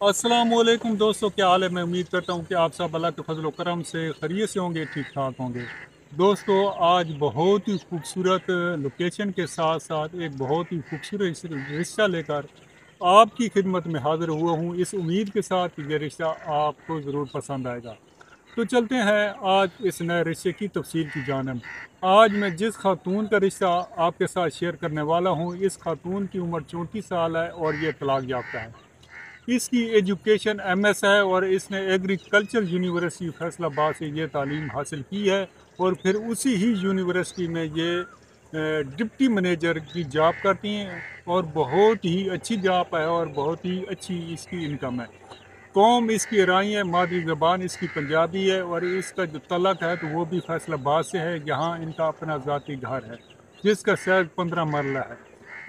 अस्सलामुअलैकुम दोस्तों, क्या हाल है। मैं उम्मीद करता हूँ कि आप सब अल्लाह के फजल करम से खैरियत से होंगे, ठीक ठाक होंगे। दोस्तों, आज बहुत ही खूबसूरत लोकेशन के साथ साथ एक बहुत ही खूबसूरत रिश्ता लेकर आपकी खिदमत में हाजिर हुआ हूँ, इस उम्मीद के साथ कि ये रिश्ता आपको ज़रूर पसंद आएगा। तो चलते हैं आज इस नए रिश्ते की तफसील की जानब। आज मैं जिस खातून का रिश्ता आपके साथ शेयर करने वाला हूँ, इस खातून की उम्र 34 साल है और ये तलाक याफ्ता है। इसकी एजुकेशन एमएस है और इसने एग्रीकल्चर यूनिवर्सिटी फैसलाबाद से ये तालीम हासिल की है और फिर उसी ही यूनिवर्सिटी में ये डिप्टी मैनेजर की जॉब करती हैं और बहुत ही अच्छी जॉब है और बहुत ही अच्छी इसकी इनकम है। कौम इसकी ईरानी है, मादरी ज़बान इसकी पंजाबी है और इसका जो तलक है तो वो भी फैसलाबाद से है। यहाँ इनका अपना ज़ाती घर है जिसका शायद 15 मरला है।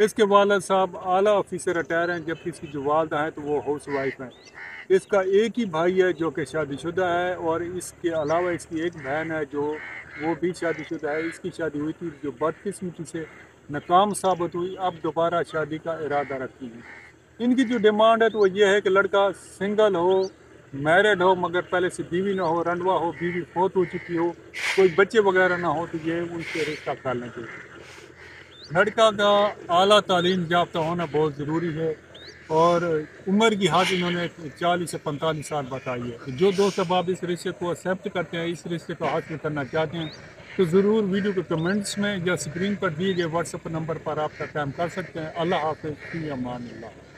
इसके वालिद साहब आला ऑफिसर रिटायर हैं, जबकि इसकी जो वालदा हैं तो वो हाउस वाइफ हैं। इसका एक ही भाई है जो कि शादीशुदा है और इसके अलावा इसकी एक बहन है जो वो भी शादीशुदा है। इसकी शादी हुई थी जो बदकिस्मती से नाकाम साबित हुई, अब दोबारा शादी का इरादा रखती है। इनकी जो डिमांड है तो वो ये है कि लड़का सिंगल हो, मैरिड हो, मगर पहले से बीवी ना हो, रंडवा हो, बीवी फौत हो चुकी हो, कोई बच्चे वगैरह ना हो, तो ये उनसे रिश्ता कर लें। लड़का का आला तालीम याफ्ता होना बहुत ज़रूरी है और उम्र की हद इन्होंने 40 से 45 साल बताई है। तो जो दोस्त अब आप इस रिश्ते को एक्सेप्ट करते हैं, इस रिश्ते को हासिल करना चाहते हैं, तो ज़रूर वीडियो के कमेंट्स में या स्क्रीन पर दिए गए व्हाट्सएप नंबर पर आप तक काम कर सकते हैं। अल्लाह हाफ़िज़, फ़ी अमान अल्लाह।